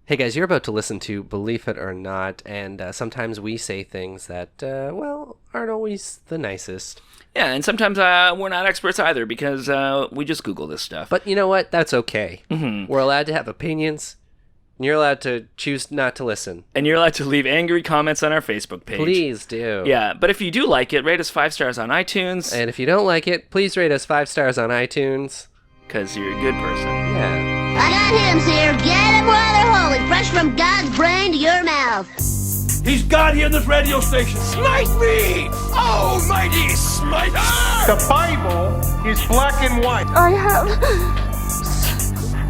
Hey guys, you're about to listen to Believe It or Not, and sometimes we say things that, aren't always the nicest. Yeah, and sometimes we're not experts either because we just Google this stuff. But you know what? That's okay. Mm-hmm. We're allowed to have opinions, and you're allowed to choose not to listen. And you're allowed to leave angry comments on our Facebook page. Please do. Yeah, but if you do like it, rate us 5 stars on iTunes. And if you don't like it, please rate us 5 stars on iTunes. Because you're a good person. Yeah. I got hymns here. Get 'em while they're holy, fresh from God's brain to your mouth. He's God here in this radio station. Smite me! Almighty smiter! The Bible is black and white. I have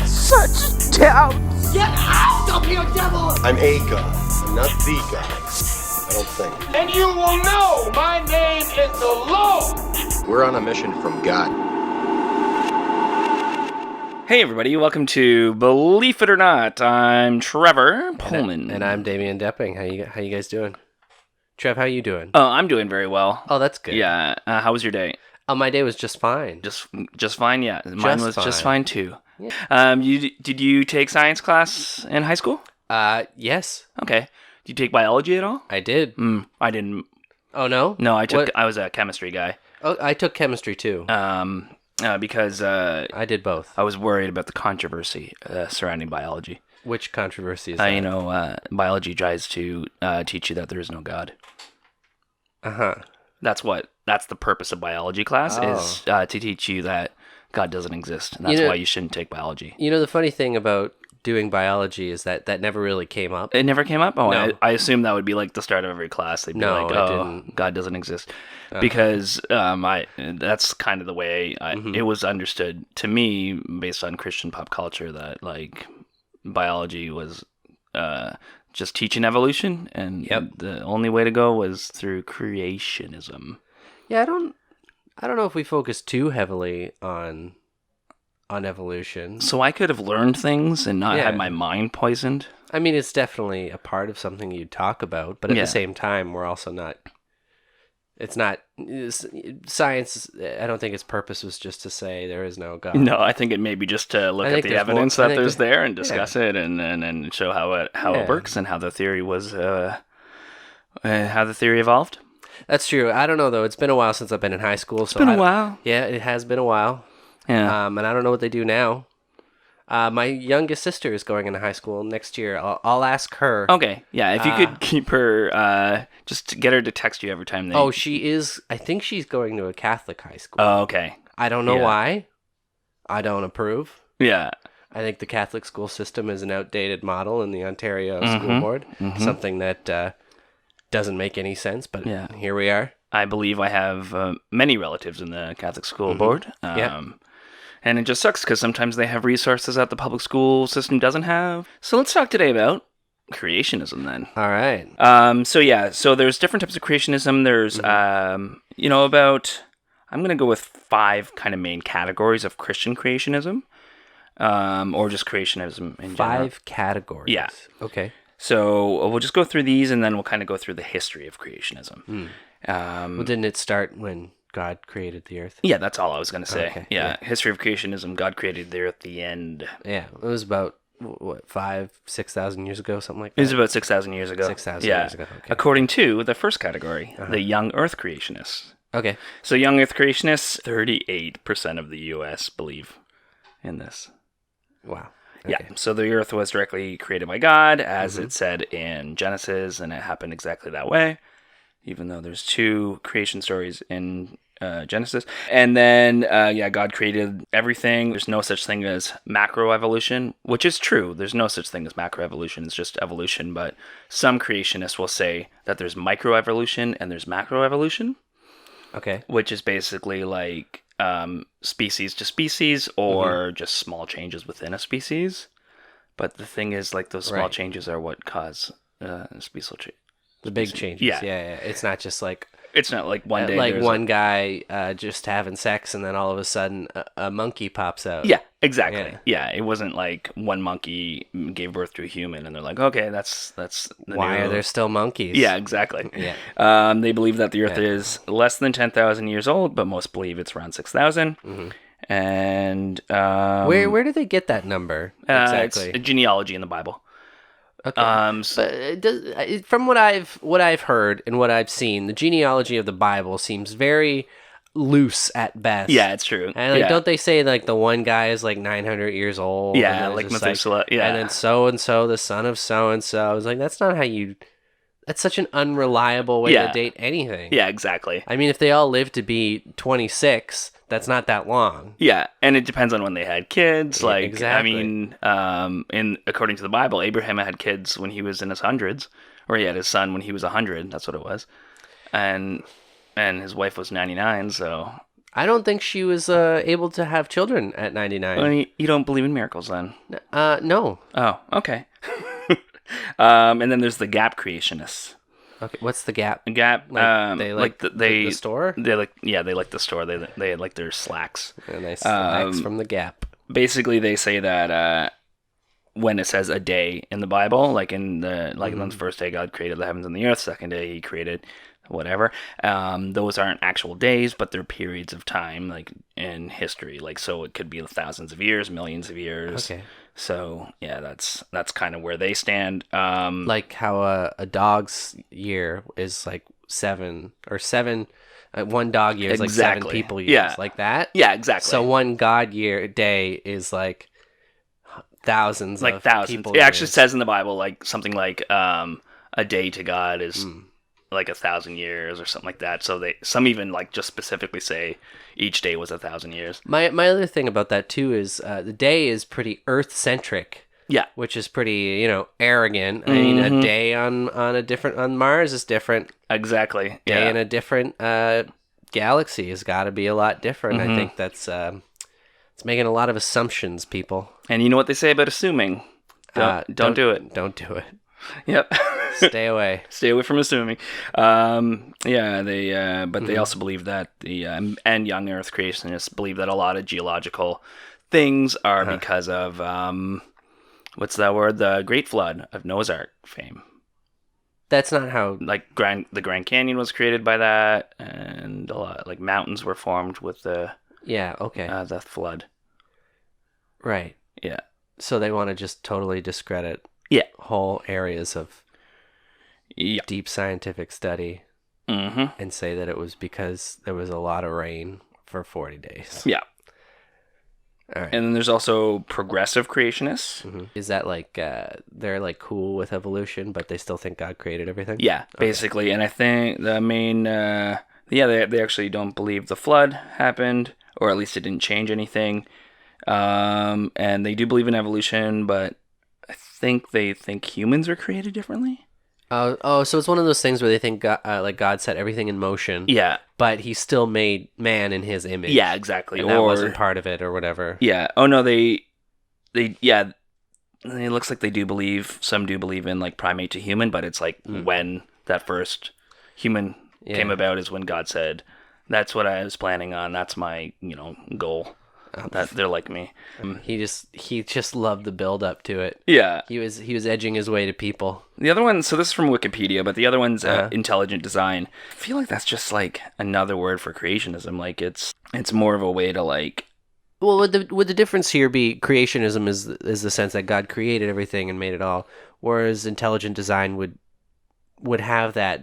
such doubts. Get out of here, devil! I'm a god. I'm not the god. I don't think. And you will know my name is the Lord! We're on a mission from God. Hey everybody, welcome to Believe It or Not. I'm Trevor Poelman. And I'm Damien Doepping. How you guys doing? Trev, how you doing? Oh, I'm doing very well. Oh, that's good. Yeah, how was your day? Oh, my day was just fine. Just fine, yeah. Mine was just fine too. Yeah. Did you take science class in high school? Yes. Okay. Did you take biology at all? I did. I didn't. Oh, no? No, I was a chemistry guy. Oh, I took chemistry too. Because I did both. I was worried about the controversy surrounding biology. Which controversy is that? Biology tries to teach you that there is no God. Uh-huh. That's the purpose of biology class, is to teach you that God doesn't exist. And that's why you shouldn't take biology. You know, the funny thing about doing biology is that never really came up. It never came up? Oh, No. I assume that would be like the start of every class. They'd be No, like, it didn't. God doesn't exist. Because that's kind of the way it was understood to me based on Christian pop culture, that like biology was just teaching evolution, and the only way to go was through creationism. Yeah, I don't know if we focus too heavily on evolution. So I could have learned things and not Yeah. had my mind poisoned. I mean, it's definitely a part of something you talk about, but at the same time, we're also not. Science. I don't think its purpose was just to say there is no God. No, I think it may be just to look at the evidence that there's there and discuss it and show how it works and how the theory was how the theory evolved. That's true. I don't know though. It's been a while since I've been in high school. It's been a while. Yeah, it has been a while. Yeah. And I don't know what they do now. My youngest sister is going into high school next year. I'll ask her. Okay. Yeah. If you could keep her, just get her to text you every time they. Oh, she is. I think she's going to a Catholic high school. Oh, okay. I don't know why. I don't approve. Yeah. I think the Catholic school system is an outdated model in the Ontario School Board. Something that doesn't make any sense, but here we are. I believe I have many relatives in the Catholic school board. And it just sucks because sometimes they have resources that the public school system doesn't have. So let's talk today about creationism then. All right. So there's different types of creationism. There's, I'm going to go with 5 kind of main categories of Christian creationism, or just creationism in general. 5 categories. Yeah. Okay. So we'll just go through these and then we'll kind of go through the history of creationism. Well, didn't it start when God created the earth? Yeah, that's all I was going to say. Okay, Yeah, history of creationism, God created the earth, the end. Yeah, it was about, 6,000 years ago, something like that? It was about 6,000 years ago. 6,000 years ago, okay. According to the first category, the young earth creationists. Okay. So young earth creationists, 38% of the U.S. believe in this. Wow. Okay. Yeah, so the earth was directly created by God, as it said in Genesis, and it happened exactly that way, even though there's 2 creation stories in Genesis. And then, God created everything. There's no such thing as macroevolution, which is true. There's no such thing as macroevolution. It's just evolution. But some creationists will say that there's microevolution and there's macroevolution. Okay. Which is basically like species to species or just small changes within a species. But the thing is, like, those small changes are what cause species change. The big changes. Yeah. It's not just like... It's not like one day like one guy just having sex and then all of a sudden a monkey pops out. Yeah, exactly. Yeah, it wasn't like one monkey gave birth to a human and they're like, okay, that's why are there still monkeys? Yeah, exactly. Yeah. They believe that the Earth is less than 10,000 years old, but most believe it's around 6,000. And where do they get that number exactly? It's genealogy in the Bible. Okay. But from what I've heard and what I've seen, the genealogy of the Bible seems very loose at best. Yeah, it's true. And don't they say like the one guy is like 900 years old? Yeah, like Methuselah. Yeah, and then so and so, the son of so and so. I was like, that's not how you. That's such an unreliable way to date anything. Yeah, exactly. I mean, if they all live to be 26, that's not that long. Yeah, and it depends on when they had kids. Yeah, like, exactly. I mean, according to the Bible, Abraham had kids when he was in his hundreds, or he had his son when he was 100. That's what it was, and his wife was 99. So I don't think she was able to have children at 99. well, you don't believe in miracles, then? No. Oh, okay. And then there's the gap creationists. Okay, what's the gap? Gap, they like the store. They like the store. They like their slacks. A nice slacks from the Gap. Basically, they say that when it says a day in the Bible, like on the first day God created the heavens and the earth, second day He created whatever. Those aren't actual days, but they're periods of time, like in history. Like, so it could be thousands of years, millions of years. Okay. So yeah, that's kind of where they stand. Like how a dog's year is like 7 or 7. One dog year is like 7 people years. Yeah. Like that. Yeah, exactly. So one God year day is like thousands. Like of thousands. people It actually years. says in the Bible like something like a day to God is like 1,000 years or something like that. So some even like just specifically say each day was 1,000 years. My other thing about that too is the day is pretty Earth centric. Yeah, which is pretty arrogant. I mean, a day on Mars is different. Exactly. Day in a different galaxy has got to be a lot different. I think that's it's making a lot of assumptions, people. And you know what they say about assuming? Don't do it. Don't do it. Yep. Stay away. Stay away from assuming. They also believe that and young Earth creationists believe that a lot of geological things are because of what's that word? The Great Flood of Noah's Ark fame. That's not how. Like the Grand Canyon was created by that, and a lot like mountains were formed with the the flood. Right. Yeah. So they want to just totally discredit whole areas of deep scientific study and say that it was because there was a lot of rain for 40 days. Yeah. All right. And then there's also progressive creationists. Is that like they're like cool with evolution, but they still think God created everything? Yeah, basically. And I think the main, they actually don't believe the flood happened, or at least it didn't change anything. And they do believe in evolution, but I think they think humans are created differently. So it's one of those things where they think God set everything in motion. Yeah. But He still made man in His image. Yeah, exactly. And that wasn't part of it or whatever. Yeah. Oh no, it looks like some do believe in like primate to human, but it's like when that first human came about is when God said, that's what I was planning on. That's my, goal. That they're like me. He just loved the build up to it. Yeah. He was edging his way to people. The other one, so this is from Wikipedia, but the other one's intelligent design. I feel like that's just like another word for creationism. Like it's more of a way to like. Well, would the difference here be creationism is the sense that God created everything and made it all, whereas intelligent design would have that.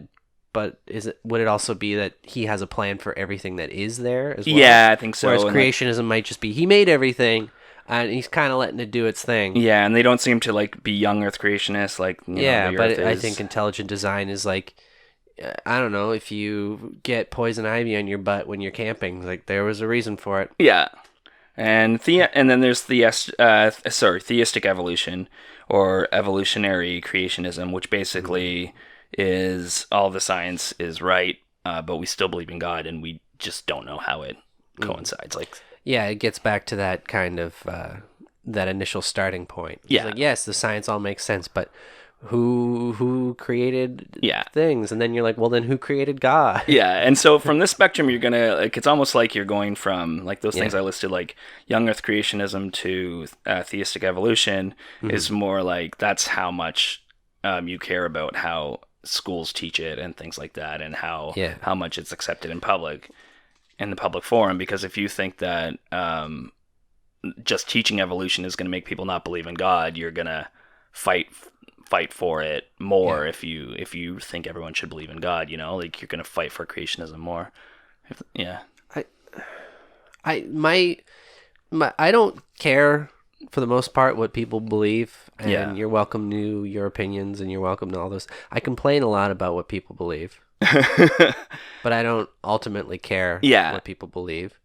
But would it also be that He has a plan for everything that is there as well? Yeah, I think so. Whereas creationism might just be He made everything, and He's kind of letting it do its thing. Yeah, and they don't seem to like be young Earth creationists, like but I think intelligent design is like, I don't know, if you get poison ivy on your butt when you're camping, like there was a reason for it. Yeah, and then there's theistic evolution or evolutionary creationism, which basically. Is all the science is right, but we still believe in God, and we just don't know how it coincides. Like, yeah, it gets back to that kind of that initial starting point. Yeah, like, yes, the science all makes sense, but who created things? And then you're like, well, then who created God? Yeah, and so from this spectrum, you're gonna like it's almost like you're going from like those things I listed, like young Earth creationism to theistic evolution is more like that's how much you care about how schools teach it and things like that, and how much it's accepted in the public forum. Because if you think that just teaching evolution is going to make people not believe in God, you're going to fight fight for it more if you think everyone should believe in God. You know, like you're gonna fight for creationism more. Yeah. I don't care for the most part what people believe, and you're welcome to your opinions, and you're welcome to all those. I complain a lot about what people believe, but I don't ultimately care what people believe.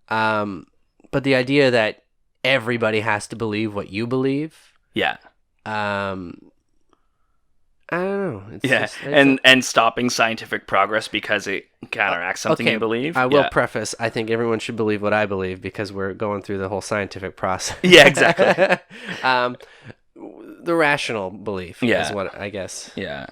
But the idea that everybody has to believe what you believe, I don't know. And stopping scientific progress because it counteracts something you believe. I will preface, I think everyone should believe what I believe because we're going through the whole scientific process. Yeah, exactly. The rational belief is what I guess. Yeah.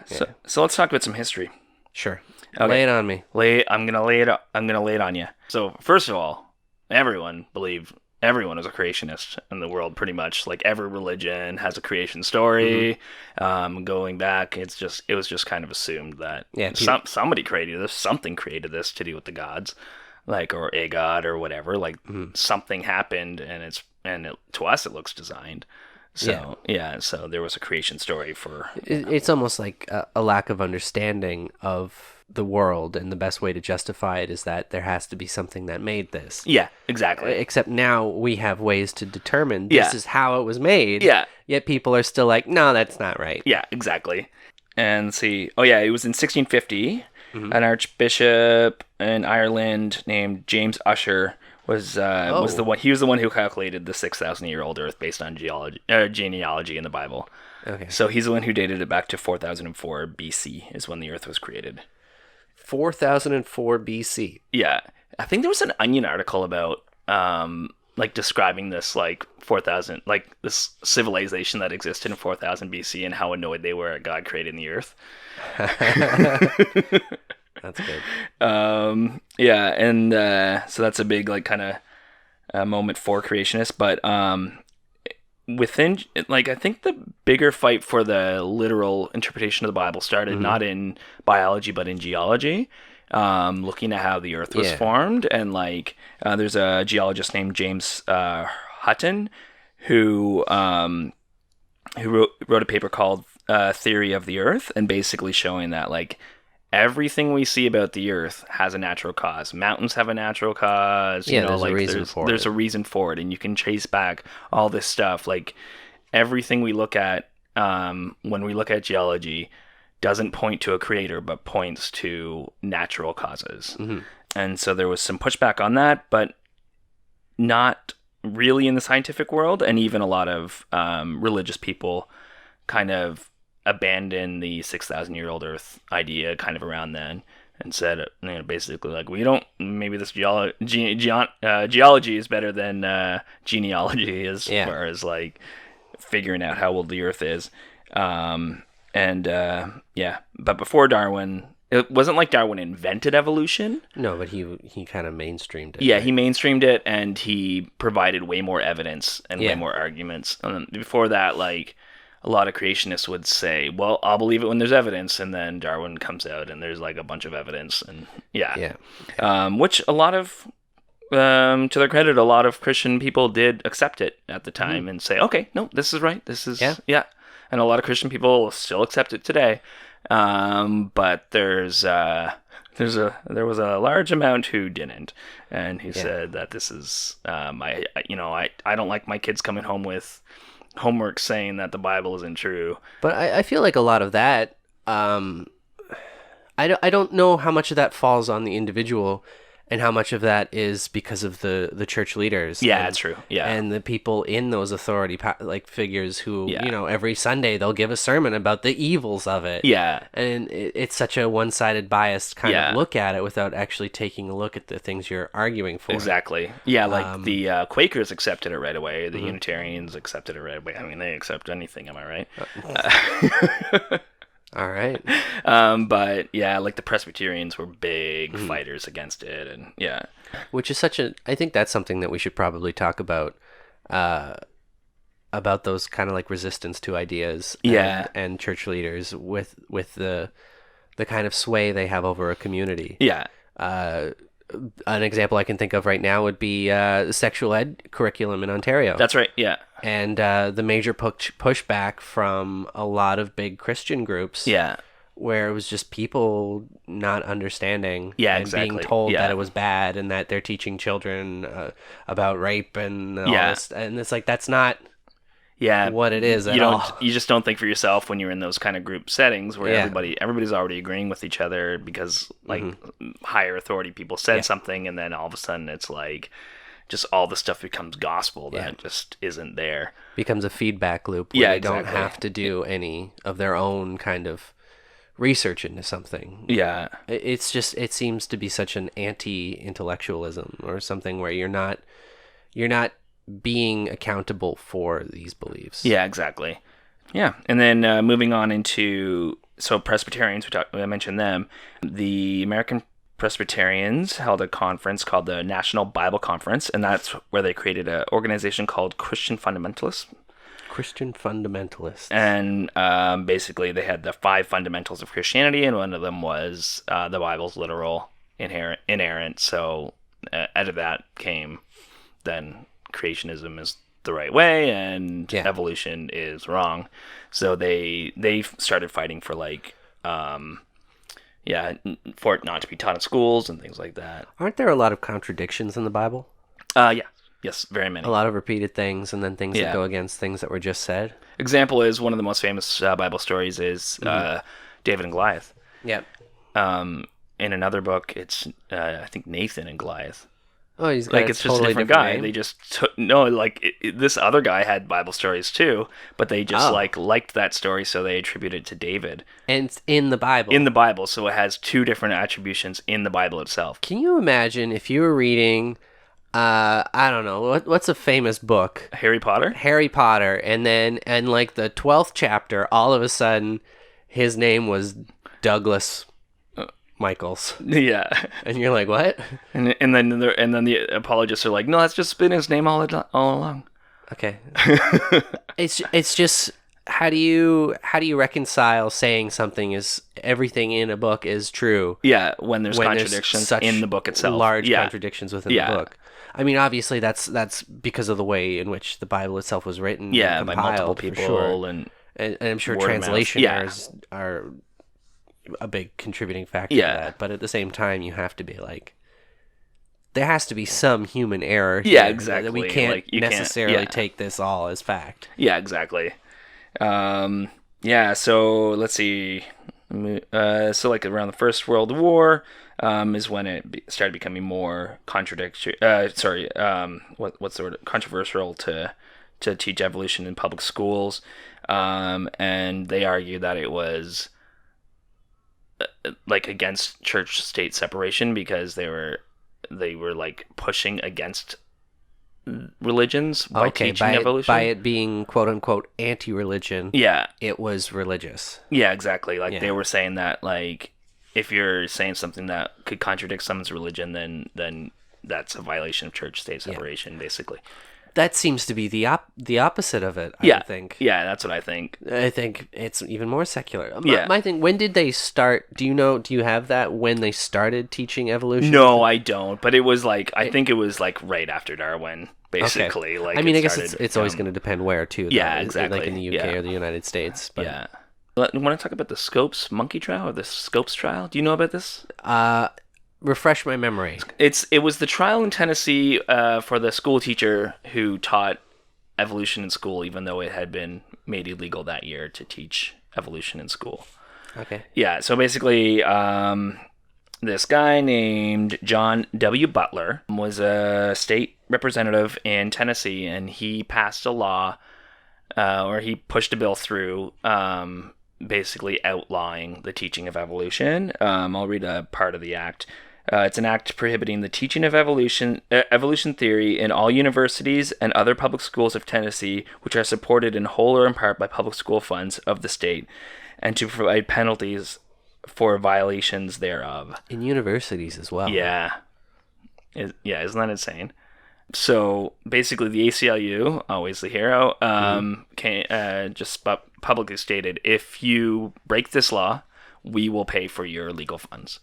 So let's talk about some history. Sure. Okay. Lay it on me. I'm gonna lay it on you. So first of all, everyone is a creationist in the world, pretty much. Like every religion has a creation story. Going back, it was just kind of assumed that somebody created this, something created this to do with the gods, like, or a god or whatever. Like something happened, and to us it looks designed. So so there was a creation story for. It's almost like a lack of understanding of the world, and the best way to justify it is that there has to be something that made this. Yeah, exactly. Except now we have ways to determine this is how it was made. Yeah. Yet people are still like, no, that's not right. Yeah, exactly. And see, it was in 1650. An archbishop in Ireland named James Ussher was the one. He was the one who calculated the 6,000-year-old Earth based on genealogy in the Bible. Okay. So he's the one who dated it back to 4004 BC is when the Earth was created. 4004 BC. Yeah, I think there was an Onion article about like describing this like 4,000, like this civilization that existed in 4,000 BC and how annoyed they were at God creating the Earth. That's good. So that's a big like kind of moment for creationists, but within, like, I think the bigger fight for the literal interpretation of the Bible started not in biology but in geology, looking at how the Earth was formed. And like there's a geologist named James Hutton who wrote a paper called Theory of the Earth, and basically showing that like everything we see about the Earth has a natural cause. Mountains have a natural cause. There's a reason for it, and you can trace back all this stuff. Like everything we look at when we look at geology doesn't point to a creator, but points to natural causes. And so there was some pushback on that, but not really in the scientific world, and even a lot of religious people kind of abandoned the 6,000-year-old Earth idea kind of around then, and said, basically like, we don't, maybe this geology is better than genealogy as far as like figuring out how old the Earth is. But before Darwin, it wasn't like Darwin invented evolution. No, but he kind of mainstreamed it. Yeah, right? he mainstreamed it, and he provided way more evidence and way more arguments. And before that, like, a lot of creationists would say, well, I'll believe it when there's evidence, and then Darwin comes out and there's like a bunch of evidence, and which a lot of, to their credit, a lot of Christian people did accept it at the time and say, okay, no, this is right, this is, and a lot of Christian people still accept it today, but there was a large amount who didn't, and he said that this is, I don't like my kids coming home with homework saying that the Bible isn't true. But I feel like a lot of that, I don't know how much of that falls on the individual and how much of that is because of the church leaders. Yeah, that's true. Yeah. And the people in those authority figures who, every Sunday they'll give a sermon about the evils of it. Yeah. And it's such a one-sided biased kind of look at it without actually taking a look at the things you're arguing for. Exactly. Yeah, like the Quakers accepted it right away. The Unitarians accepted it right away. I mean, they accept anything, am I right? All right. But yeah, like the Presbyterians were big fighters against it, and which is I think that's something that we should probably talk about those kind of like resistance to ideas and church leaders with the kind of sway they have over a community. Yeah. an example I can think of right now would be the sexual ed curriculum in Ontario. That's right. Yeah. And the major pushback from a lot of big Christian groups. Yeah. Where it was just people not understanding and being told that it was bad and that they're teaching children about rape and all this. And it's like, that's not what it is at all. You just don't think for yourself when you're in those kind of group settings where everybody's already agreeing with each other because like higher authority people said something, and then all of a sudden it's like just all the stuff becomes gospel that just isn't there. Becomes a feedback loop where they don't have to do any of their own kind of research into something. Yeah. It's just, it seems to be such an anti-intellectualism or something where you're not being accountable for these beliefs. Yeah, exactly. Yeah. And then moving on into, so Presbyterians, I mentioned them. The American Presbyterians held a conference called the National Bible Conference, and that's where they created an organization called Christian Fundamentalists. And basically they had the 5 fundamentals of Christianity, and one of them was the Bible's literal, inerrant. So out of that came then creationism is the right way and evolution is wrong. So they started fighting for like for it not to be taught in schools and things like that. Aren't there a lot of contradictions in the Bible? Yeah. Yes, very many. A lot of repeated things, and then things that go against things that were just said. Example is one of the most famous Bible stories is David and Goliath. Yep. In another book, it's I think Nathan and Goliath. Oh, he's got like it's just a different guy. Name. They just took this other guy had Bible stories too, but they just liked that story, so they attributed it to David. And it's in the Bible. In the Bible, so it has 2 different attributions in the Bible itself. Can you imagine if you were reading? I don't know what's a famous book. Harry Potter, and then like the 12th chapter, all of a sudden, his name was Douglas Michaels. Yeah, and you're like, what? And then the apologists are like, no, that's just been his name all along. Okay, it's just how do you reconcile saying something is everything in a book is true? Yeah, when there's contradictions in the book itself, large contradictions within the book. I mean, obviously, that's because of the way in which the Bible itself was written. Yeah, by multiple people, sure. and I'm sure translation errors are a big contributing factor to that. But at the same time, you have to be like, there has to be some human error here. Yeah, exactly. We can't necessarily take this all as fact. Yeah, exactly. So let's see. So like around the First World War is when it started becoming more controversial to teach evolution in public schools, and they argue that it was like against church-state separation because they were like pushing against religions by teaching evolution. By it being quote-unquote anti-religion, it was religious. Yeah, exactly. Like they were saying that like if you're saying something that could contradict someone's religion, then that's a violation of church-state separation, basically. That seems to be the opposite of it, I think. Yeah, that's what I think. I think it's even more secular. My thing, when did they start? Do you have that when they started teaching evolution? No, I don't. But it was like, I think it was like right after Darwin, basically. Okay. Like, I mean, I guess it's always going to depend where, too. Yeah, exactly. Like in the UK or the United States. But. Yeah. You want to talk about the Scopes monkey trial or the Scopes trial? Do you know about this? Refresh my memory. It was the trial in Tennessee for the school teacher who taught evolution in school, even though it had been made illegal that year to teach evolution in school. Okay. Yeah, so basically, this guy named John W. Butler was a state representative in Tennessee, and he passed a law, or he pushed a bill through, basically outlawing the teaching of evolution. I'll read a part of the act. It's an act prohibiting the teaching of evolution theory in all universities and other public schools of Tennessee, which are supported in whole or in part by public school funds of the state, and to provide penalties for violations thereof. In universities as well. Yeah. Isn't that insane? So basically, the ACLU, always the hero, just publicly stated, if you break this law, we will pay for your legal funds.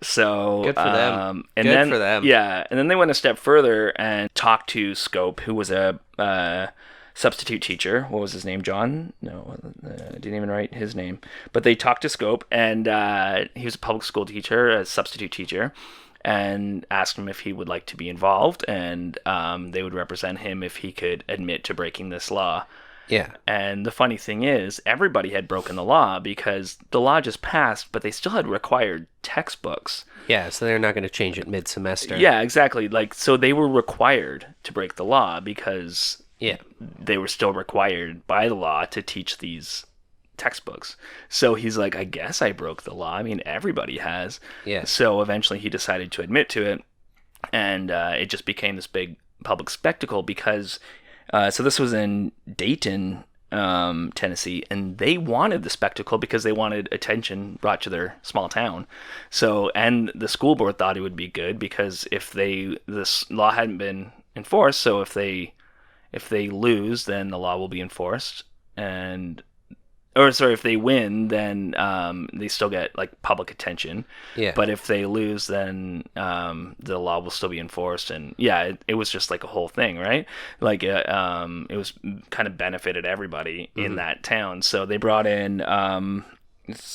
So Good for them. And Good then, for them. Yeah, and then they went a step further and talked to Scope, who was a substitute teacher. What was his name? John? No, I didn't even write his name. But they talked to Scope, and he was a public school teacher, a substitute teacher, and asked him if he would like to be involved, and they would represent him if he could admit to breaking this law. Yeah. And the funny thing is, everybody had broken the law because the law just passed, but they still had required textbooks. Yeah, so they're not going to change it mid-semester. Yeah, exactly. Like, so they were required to break the law because they were still required by the law to teach these textbooks. So he's like, I guess I broke the law. I mean, everybody has. Yeah. So eventually he decided to admit to it, and it just became this big public spectacle because... so this was in Dayton, Tennessee, and they wanted the spectacle because they wanted attention brought to their small town. So, and the school board thought it would be good because if this law hadn't been enforced, so if they lose, then the law will be enforced, if they win, then they still get like public attention. Yeah. But if they lose, then the law will still be enforced. And yeah, it was just like a whole thing, right? Like it was kind of benefited everybody in that town. So they brought in.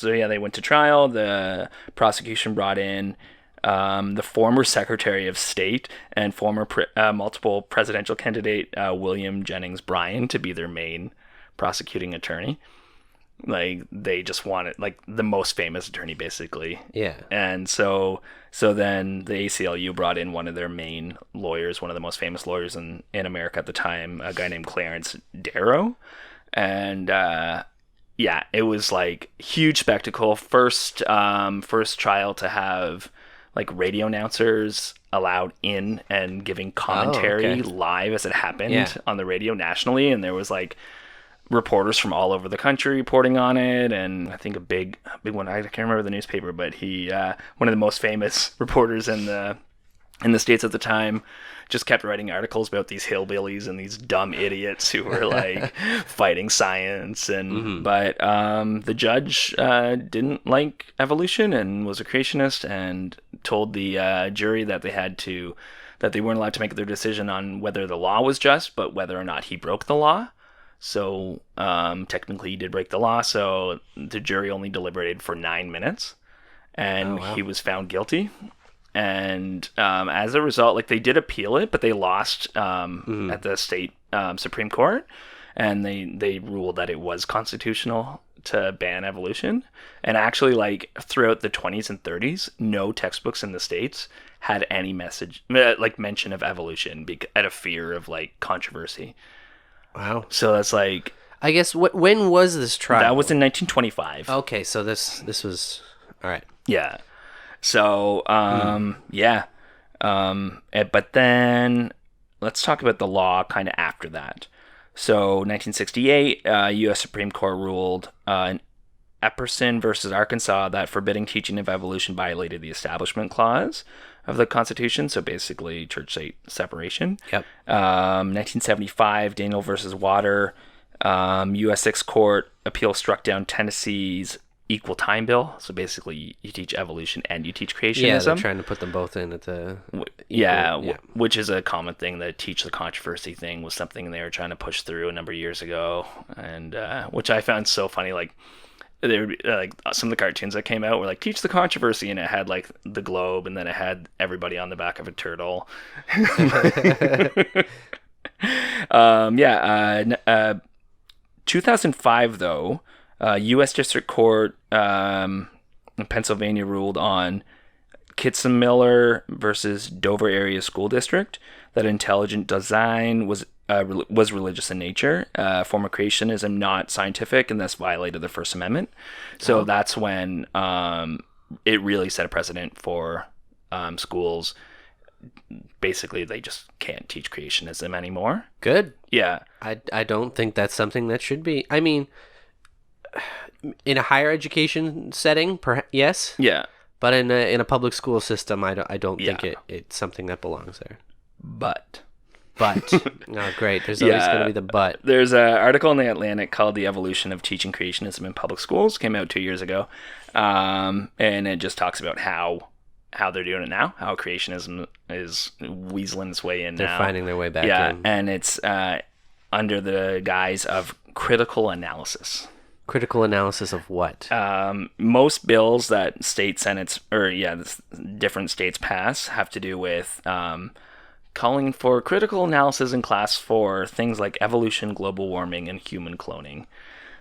They went to trial. The prosecution brought in the former Secretary of State and former multiple presidential candidate William Jennings Bryan to be their main prosecuting attorney. Like they just wanted like the most famous attorney basically. Yeah. And so then the ACLU brought in one of their main lawyers, one of the most famous lawyers in America at the time, a guy named Clarence Darrow. And it was like huge spectacle. First trial to have like radio announcers allowed in and giving commentary live as it happened on the radio nationally. And there was like reporters from all over the country reporting on it, and I think a big one, I can't remember the newspaper, but he one of the most famous reporters in the States at the time just kept writing articles about these hillbillies and these dumb idiots who were like fighting science. And but the judge didn't like evolution and was a creationist and told the jury that they weren't allowed to make their decision on whether the law was just, but whether or not he broke the law. So technically he did break the law, so the jury only deliberated for 9 minutes, and he was found guilty. And as a result, like they did appeal it, but they lost at the state Supreme Court, and they ruled that it was constitutional to ban evolution. And actually, like throughout the 20s and 30s, no textbooks in the States had any mention of evolution out of fear of like controversy. Wow. So that's like... I guess, when was this trial? That was in 1925. Okay, so this was... All right. Yeah. So, but then let's talk about the law kind of after that. So, 1968, U.S. Supreme Court ruled in Epperson versus Arkansas that forbidding teaching of evolution violated the Establishment Clause of the Constitution, so basically church-state separation. Yep. 1975, Daniel versus Water, U.S. 6 Court appeal struck down Tennessee's equal time bill. So basically, you teach evolution and you teach creationism. Yeah, they're trying to put them both in at the... Which is a common thing. The teach the controversy thing was something they were trying to push through a number of years ago, and which I found so funny. Like, there would be, like some of the cartoons that came out were like teach the controversy, and it had like the globe, and then it had everybody on the back of a turtle. 2005 though, U.S. District Court in Pennsylvania ruled on Kitzmiller versus Dover Area School District that intelligent design was religious in nature, form of creationism not scientific, and thus violated the First Amendment. So that's when it really set a precedent for schools. Basically, they just can't teach creationism anymore. Good. Yeah. I don't think that's something that should be. I mean, in a higher education setting, yes. Yeah. But in a public school system, I don't think it's something that belongs there. But. Oh, great. There's always going to be the but. There's an article in The Atlantic called The Evolution of Teaching Creationism in Public Schools. Came out 2 years ago. And it just talks about how how they're doing it now, how creationism is weaseling its way in They're now. finding their way back Yeah, in. and it's under the guise of critical analysis. Critical analysis of what? Most bills that different states pass have to do with calling for critical analysis in class for things like evolution, global warming, and human cloning.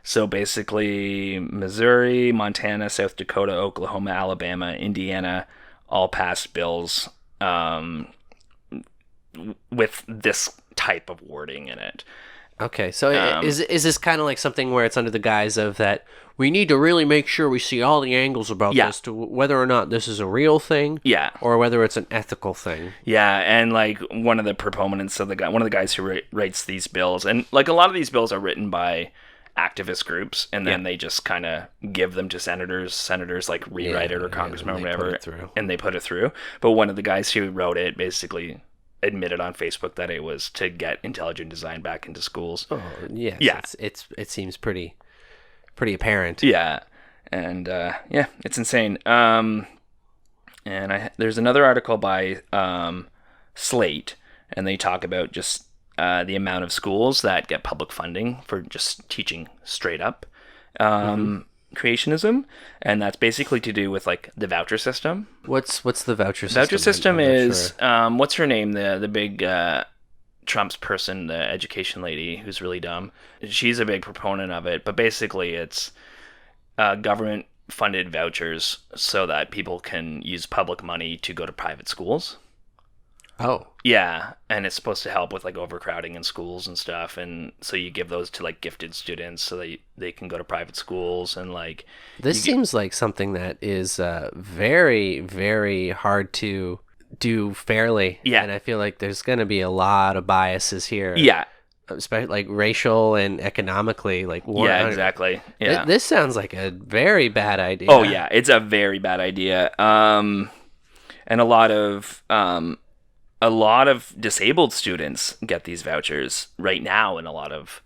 So basically, Missouri, Montana, South Dakota, Oklahoma, Alabama, Indiana all passed bills with this type of wording in it. Okay, so is this kind of like something where it's under the guise of that we need to really make sure we see all the angles about this to whether or not this is a real thing, or whether it's an ethical thing. Yeah, and like one of the proponents of one of the guys who writes these bills, and like a lot of these bills are written by activist groups, and then they just kind of give them to senators like rewrite it or congressmen or whatever, and they put it through. But one of the guys who wrote it basically admitted on Facebook that it was to get intelligent design back into schools. Oh, yes. Yeah. It seems pretty apparent. Yeah. And it's insane. And there's another article by Slate, and they talk about just the amount of schools that get public funding for just teaching straight up creationism, and that's basically to do with like the voucher system. What's the voucher system? Voucher system is what's her name, the big Trump's person, the education lady who's really dumb. She's a big proponent of it, but basically it's government funded vouchers so that people can use public money to go to private schools. Oh. Yeah, and it's supposed to help with like overcrowding in schools and stuff, and so you give those to like gifted students so that they can go to private schools, and like this seems like something that is very, very hard to do fairly. Yeah, and I feel like there's going to be a lot of biases here. Yeah, especially like racial and economically. Like yeah, exactly. Yeah, this sounds like a very bad idea. Oh yeah, it's a very bad idea. And a lot of disabled students get these vouchers right now in a lot of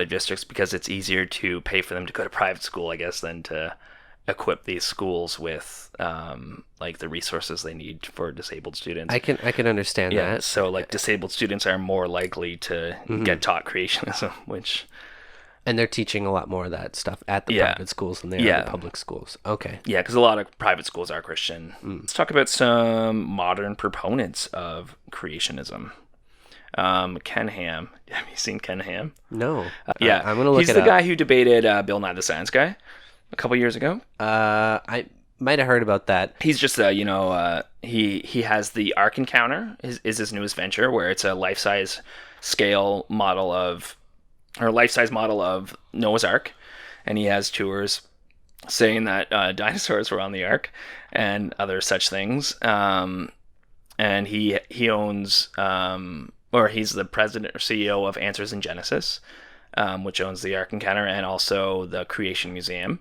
districts because it's easier to pay for them to go to private school, I guess, than to equip these schools with like the resources they need for disabled students. I can understand that. So like disabled students are more likely to get taught creationism, and they're teaching a lot more of that stuff at the private schools than they are at the public schools. Okay. Yeah, because a lot of private schools are Christian. Let's talk about some modern proponents of creationism. Ken Ham. Have you seen Ken Ham? No. Yeah. I'm going to look He's it the up. guy who debated Bill Nye the Science Guy a couple years ago. I might have heard about that. He's just he has the Ark Encounter is his newest venture, where it's a life-size model of Noah's Ark, and he has tours saying that dinosaurs were on the Ark and other such things. And he owns or he's the president or CEO of Answers in Genesis, which owns the Ark Encounter and also the Creation Museum.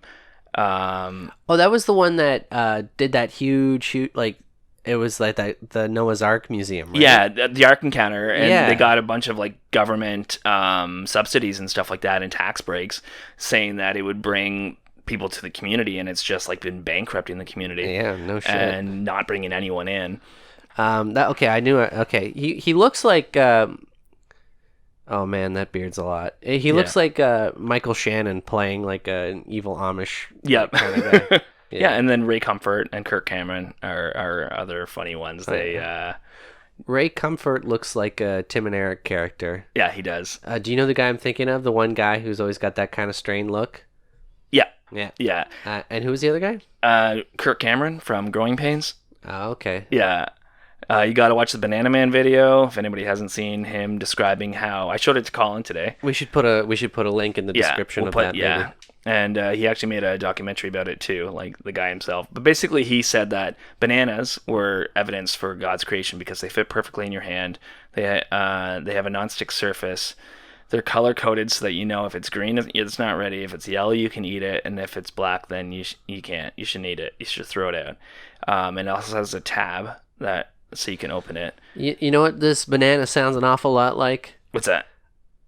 That was the one that did that huge like. It was like the Noah's Ark Museum, right? Yeah, the Ark Encounter, and they got a bunch of like government subsidies and stuff like that and tax breaks, saying that it would bring people to the community, and it's just like been bankrupting the community. Yeah, no shit. And not bringing anyone in. I knew it. Okay, he looks like. Oh man, that beard's a lot. He looks like Michael Shannon playing like an evil Amish kind of guy. Yeah, and then Ray Comfort and Kirk Cameron are other funny ones. Ray Comfort looks like a Tim and Eric character. Yeah, he does. Do you know the guy I'm thinking of? The one guy who's always got that kind of strained look? Yeah. Yeah. And who was the other guy? Kirk Cameron from Growing Pains. Oh, okay. Yeah. You got to watch the Banana Man video if anybody hasn't seen him describing how I showed it to Colin today. We should put a link in the description of that. Yeah. Maybe. And he actually made a documentary about it too, like the guy himself. But basically, he said that bananas were evidence for God's creation because they fit perfectly in your hand. They have a nonstick surface. They're color coded so that you know if it's green, it's not ready. If it's yellow, you can eat it, and if it's black, then you can't. You shouldn't eat it. You should throw it out. And it also has a tab so you can open it. You know what this banana sounds an awful lot like? What's that?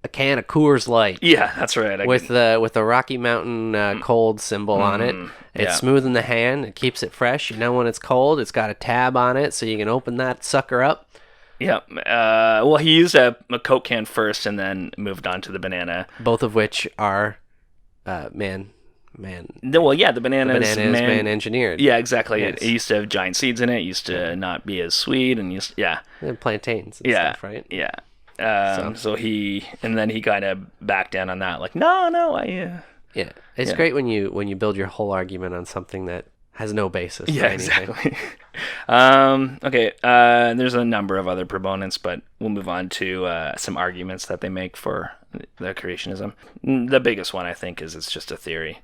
a can of Coors Light. Yeah, that's right. With the Rocky Mountain cold symbol on it. It's smooth in the hand. It keeps it fresh. You know when it's cold. It's got a tab on it, so you can open that sucker up. Yeah. Well, he used a Coke can first, and then moved on to the banana. Both of which are, man. Well, yeah, the banana is man engineered. Yeah, exactly. Yes. It used to have giant seeds in it. It used to not be as sweet, and And plantains and stuff, right? Yeah. So he kind of backed down on that, like, no, Yeah, it's great when you build your whole argument on something that has no basis. Yeah, for anything. exactly. Okay. There's a number of other proponents, but we'll move on to some arguments that they make for the creationism. The biggest one, I think, is it's just a theory.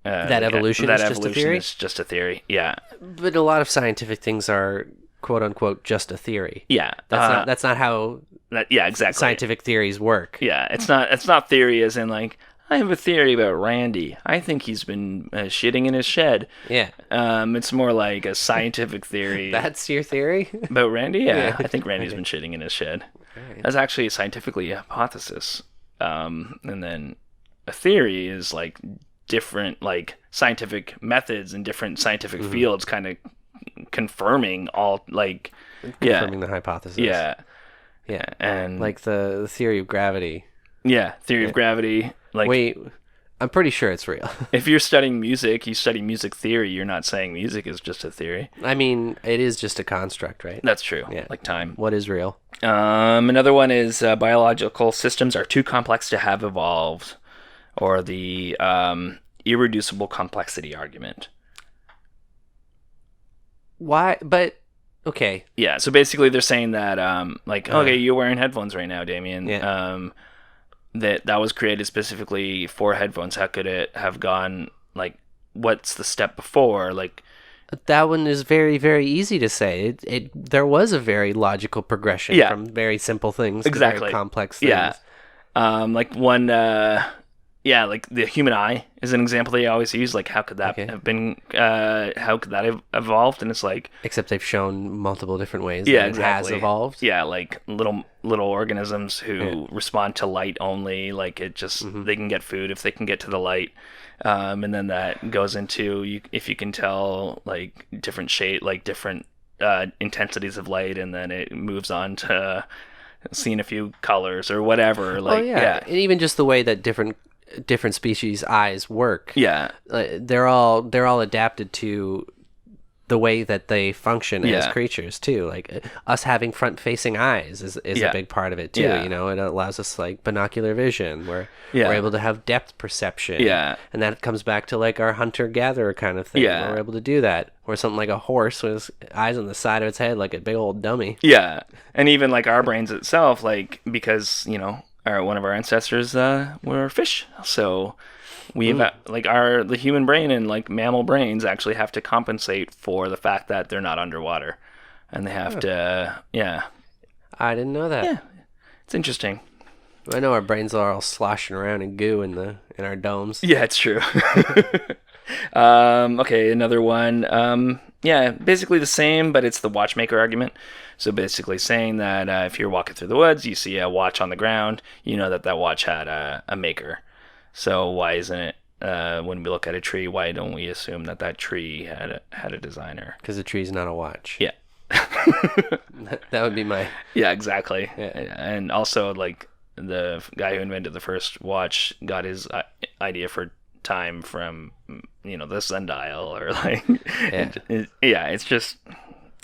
That evolution is just a theory? Is just a theory. Yeah. But a lot of scientific things are quote unquote just a theory. Yeah. That's not how exactly. scientific theories work. Yeah, it's not theory as in like, I have a theory about Randy. I think he's been shitting in his shed. Yeah. It's more like a scientific theory. That's your theory? About Randy? Yeah. I think Randy's been shitting in his shed. Right. That's actually scientifically a hypothesis. And then a theory is like different like scientific methods and different scientific fields kind of confirming all like confirming the hypothesis. Yeah. And like the theory of gravity. Yeah, theory of gravity. Like, wait, I'm pretty sure it's real. If you're studying music, you study music theory. You're not saying music is just a theory. I mean, it is just a construct, right? That's true. Yeah. Like time. What is real? Another one is biological systems are too complex to have evolved, or the irreducible complexity argument. Why? But okay. Yeah. So basically, they're saying that okay, you're wearing headphones right now, Damien. Yeah. That was created specifically for headphones. How could it have gone? Like, what's the step before? Like, that one is very, very easy to say. There was a very logical progression from very simple things to very complex things. Yeah. Like one. Like the human eye is an example they always use. Like, how could that have been? How could that have evolved? And it's like, except they've shown multiple different ways. Yeah, that exactly. It has evolved. Yeah, like little organisms who respond to light only. Like it just they can get food if they can get to the light. And then that goes into if you can tell like different shade, like different intensities of light, and then it moves on to seeing a few colors or whatever. Like and even just the way that different species' eyes work. Yeah. They're all adapted to the way that they function as creatures too. Like us having front-facing eyes is a big part of it too. Yeah. You know, it allows us like binocular vision where we're able to have depth perception. Yeah. And that comes back to like our hunter-gatherer kind of thing. Yeah. We're able to do that. Or something like a horse with eyes on the side of its head like a big old dummy. Yeah. And even like our brains itself, like because, one of our ancestors were fish, so we the human brain and like mammal brains actually have to compensate for the fact that they're not underwater, and they have to. I didn't know that. Yeah, it's interesting. I know our brains are all sloshing around in goo in our domes. Yeah, it's true. Okay, another one. Basically the same, but it's the watchmaker argument. So basically saying that if you're walking through the woods, you see a watch on the ground, you know that watch had a maker. So why isn't it, when we look at a tree, why don't we assume that tree had a designer? Because the tree's not a watch. Yeah. That would be my... Yeah, exactly. Yeah. And also, like, the guy who invented the first watch got his idea for time from, the sundial, or like... It's just...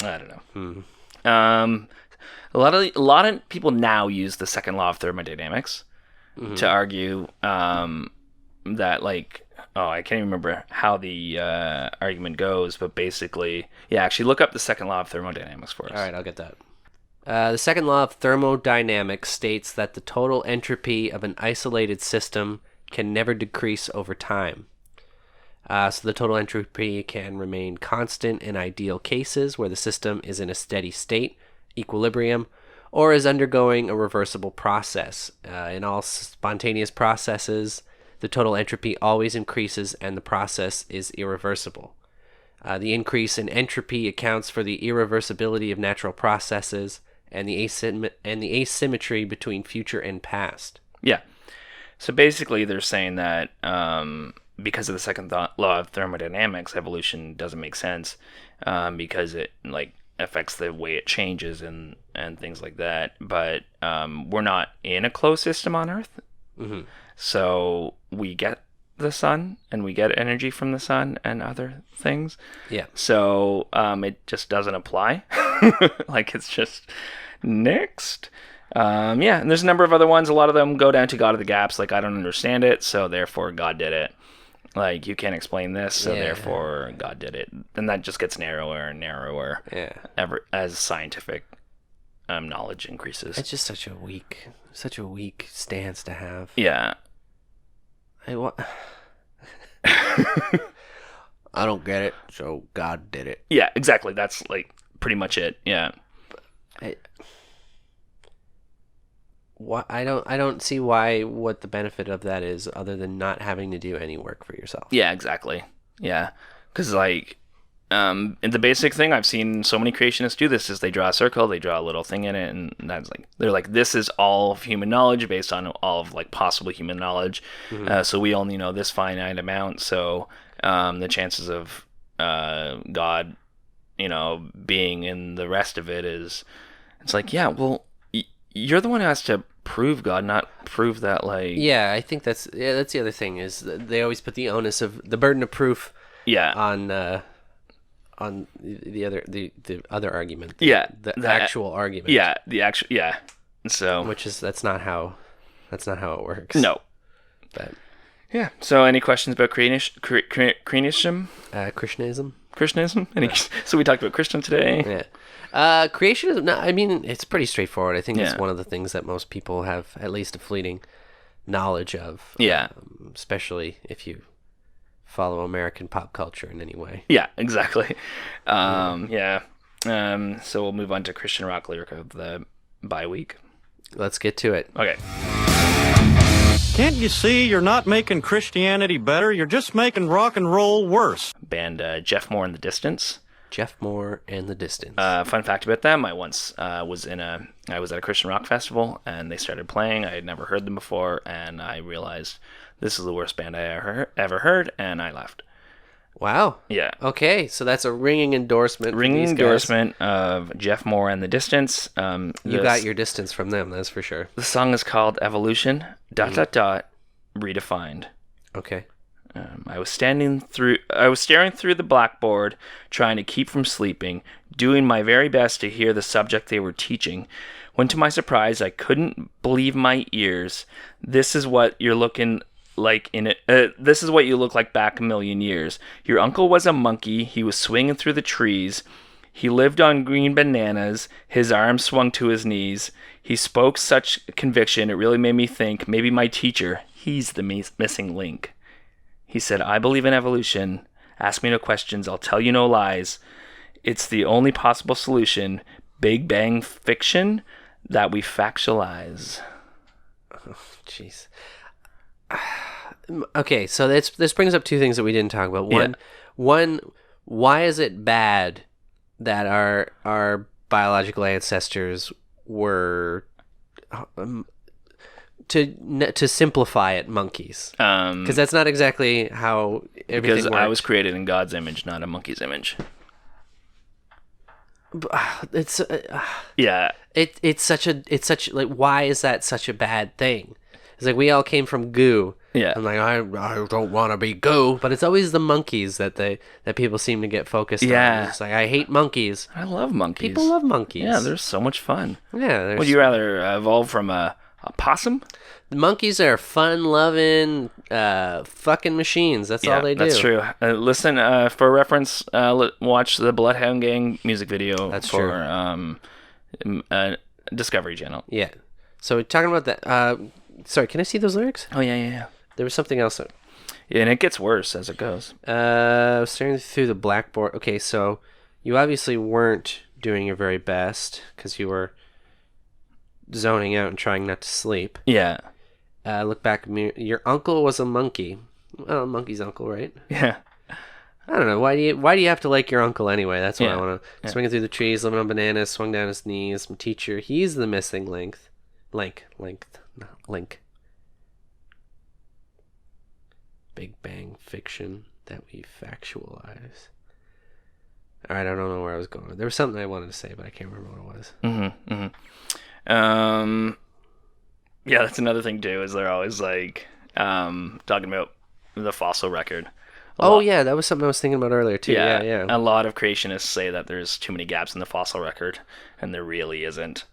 I don't know. A lot of people now use the second law of thermodynamics to argue that like I can't even remember how the argument goes, but basically actually look up the second law of thermodynamics for us. All right, I'll get that. The second law of thermodynamics states that the total entropy of an isolated system can never decrease over time. So the total entropy can remain constant in ideal cases where the system is in a steady state, equilibrium, or is undergoing a reversible process. In all spontaneous processes, the total entropy always increases and the process is irreversible. The increase in entropy accounts for the irreversibility of natural processes and the asymmetry between future and past. Yeah. So basically, they're saying that because of the second law of thermodynamics, evolution doesn't make sense because it affects the way it changes and things like that. But we're not in a closed system on Earth, so we get the sun and we get energy from the sun and other things. Yeah. So it just doesn't apply. It's just next. Yeah, and there's a number of other ones. A lot of them go down to God of the gaps. I don't understand it, so therefore God did it. You can't explain this, so therefore God did it. And that just gets narrower and narrower as scientific knowledge increases. It's just such a weak stance to have. Yeah. I don't get it, so God did it. Yeah, exactly. That's pretty much it. Yeah. I don't see what the benefit of that is other than not having to do any work for yourself. Yeah, exactly. Yeah, because in the basic thing I've seen so many creationists do this is they draw a circle, they draw a little thing in it, and that's they're this is all of human knowledge based on all of possible human knowledge. So we only know this finite amount. So the chances of God, being in the rest of it is, it's yeah, well, you're the one who has to prove God, not prove that Yeah, I think that's the other thing is that they always put the onus of the burden of proof. Yeah. On the other argument. The actual argument. Yeah, the actual. Yeah. So. That's not how it works. No. But. Yeah. So, any questions about creationism? Creationism? So we talked about Christian today. Yeah. Creationism, no, I mean, it's pretty straightforward. I think it's one of the things that most people have at least a fleeting knowledge of. Yeah. Especially if you follow American pop culture in any way. Yeah, exactly. Yeah. So we'll move on to Christian rock lyric of the bye week. Let's get to it. Okay. Can't you see you're not making Christianity better? You're just making rock and roll worse. Band Jeff Moore and the Distance. Jeff Moore and the Distance. Fun fact about them: I once was at a Christian rock festival, and they started playing. I had never heard them before, and I realized this is the worst band I ever heard, and I left. Wow. Yeah. Okay, so that's a ringing endorsement. Ringing endorsement of Jeff Moore and the Distance. You got your distance from them, that's for sure. The song is called Evolution. ... Redefined. Okay. I was staring through the blackboard, trying to keep from sleeping, doing my very best to hear the subject they were teaching, when to my surprise I couldn't believe my ears. This is what you're looking like this is what you look like back a million years. Your uncle was a monkey. He was swinging through the trees. He lived on green bananas. His arms swung to his knees. He spoke such conviction, it really made me think, maybe my teacher, he's the missing link. He said, I believe in evolution. Ask me no questions. I'll tell you no lies. It's the only possible solution. Big Bang fiction that we factualize. Oh, jeez. Okay, so this brings up two things that we didn't talk about. One, why is it bad that our biological ancestors were to simplify it, monkeys? Because that's not exactly how everything because worked. I was created in God's image, not a monkey's image. It's yeah. It's such why is that such a bad thing? It's we all came from goo. Yeah. I'm I don't want to be goo, but it's always the monkeys that people seem to get focused on. It's I hate monkeys. I love monkeys. People love monkeys. Yeah, they're so much fun. Yeah. Would you rather evolve from a possum? The monkeys are fun-loving, fucking machines. That's all they do. That's true. Listen, for reference, watch the Bloodhound Gang music video. That's for Discovery Channel. Yeah. So talking about that. Sorry, can I see those lyrics? Oh yeah. There was something else. Yeah, and it gets worse as it goes. Staring through the blackboard. Okay, so you obviously weren't doing your very best because you were zoning out and trying not to sleep. Yeah. Look back. Your uncle was a monkey. Well, monkey's uncle, right? Yeah. I don't know. Why do you have to like your uncle anyway? That's what I Yeah. want to. Swinging through the trees, living on bananas, swung down his knees. My teacher, he's the missing link. Link. Big Bang fiction that we factualize. All right, I don't know where I was going. There was something I wanted to say, but I can't remember what it was. Yeah, that's another thing too. Is they're always like talking about the fossil record. Yeah, that was something I was thinking about earlier too. Yeah. A lot of creationists say that there's too many gaps in the fossil record, and there really isn't.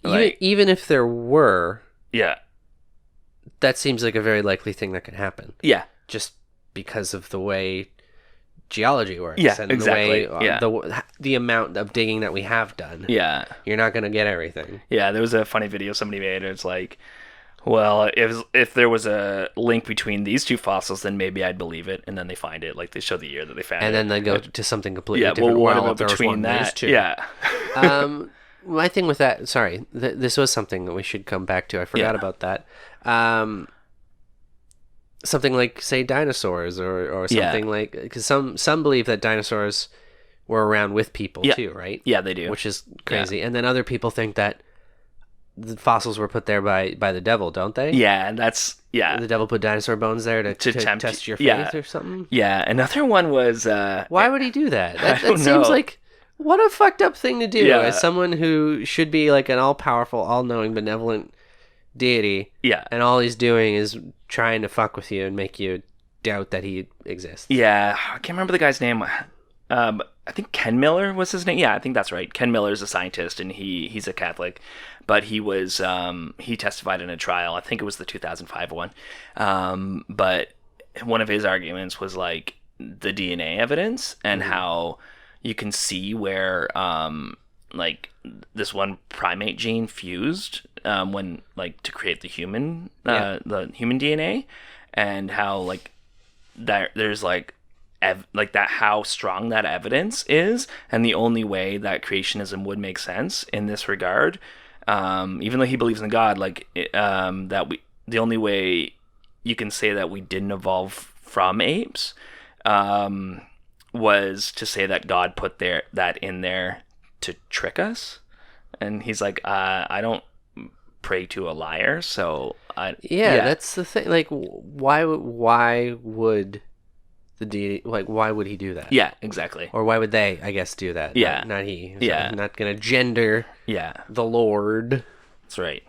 Even if there were, Yeah. that seems like a very likely thing that could happen. Yeah. Just because of the way geology works. Yeah, and exactly. The way, the amount of digging that we have done. Yeah. You're not going to get everything. Yeah, there was a funny video somebody made. It's like, well, if there was a link between these two fossils, then maybe I'd believe it. And then they find it, like they show the year that they found it. And then they go to something completely yeah, different. well, what Well, about there was between one, there's that? two. Yeah. My thing with that, sorry, this was something that we should come back to. I forgot about that. Something like, say, dinosaurs or something like, because some believe that dinosaurs were around with people too, right? Yeah, they do. Which is crazy. And then other people think that the fossils were put there by the devil, don't they? Yeah, and that's, yeah. The devil put dinosaur bones there to test your faith or something? Yeah, another one was... Why would he do that? That don't seems know. like... What a fucked up thing to do Yeah. as someone who should be like an all-powerful, all-knowing, benevolent deity. Yeah. And all he's doing is trying to fuck with you and make you doubt that he exists. Yeah, I can't remember the guy's name. I think Ken Miller was his name. Yeah, I think that's right. Ken Miller is a scientist, and he's a Catholic, but he was he testified in a trial. I think it was the 2005 one. But one of his arguments was like the DNA evidence and how you can see where like this one primate gene fused when like to create the human DNA, and how like that there's like like that, how strong that evidence is, and the only way that creationism would make sense in this regard, even though he believes in God, like the only way you can say that we didn't evolve from apes was to say that God put that in there to trick us. And he's like, I don't pray to a liar, so that's the thing. Like, why would the deity, like, why would he do that? Yeah, exactly. Or why would they, I guess, do that? Yeah. Not he. So Yeah. I'm not gonna gender the Lord. That's right.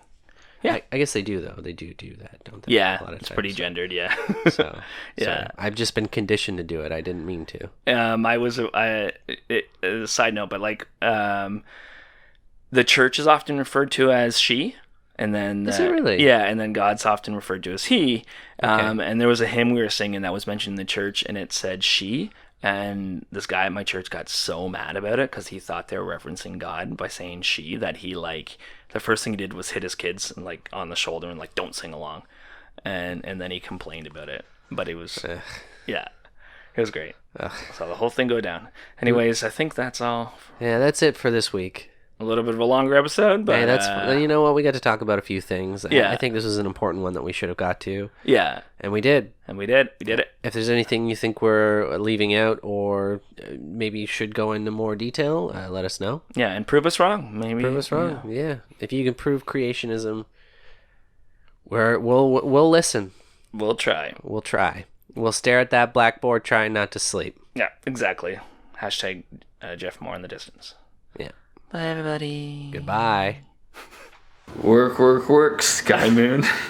Yeah. I guess they do, though. They do that, don't they? Yeah, A lot of it's times. pretty gendered, yeah. So, Yeah. sorry. I've just been conditioned to do it. I didn't mean to. A side note, but like the church is often referred to as she, and then Is it really? Yeah, and then God's often referred to as he. Okay. And there was a hymn we were singing that was mentioned in the church, and it said she. And this guy at my church got so mad about it because he thought they were referencing God by saying she, that he like the first thing he did was hit his kids and like on the shoulder and like, don't sing along, and then he complained about it. But it was yeah, it was great. So the whole thing go down. Anyways, I think that's all. Yeah, that's it for this week. A little bit of a longer episode, but Hey, that's you know what? We got to talk about a few things. Yeah. I think this was an important one that we should have got to, yeah, and we did. and we did it. If there's anything you think we're leaving out, or maybe should go into more detail, let us know. Yeah, and prove us wrong. Maybe Prove us wrong. Yeah. If you can prove creationism, we'll listen. We'll try. We'll try. We'll stare at that blackboard, trying not to sleep. Yeah, exactly. Hashtag Jeff Moore in the distance. Yeah. Bye, everybody. Goodbye. Work, Sky Moon.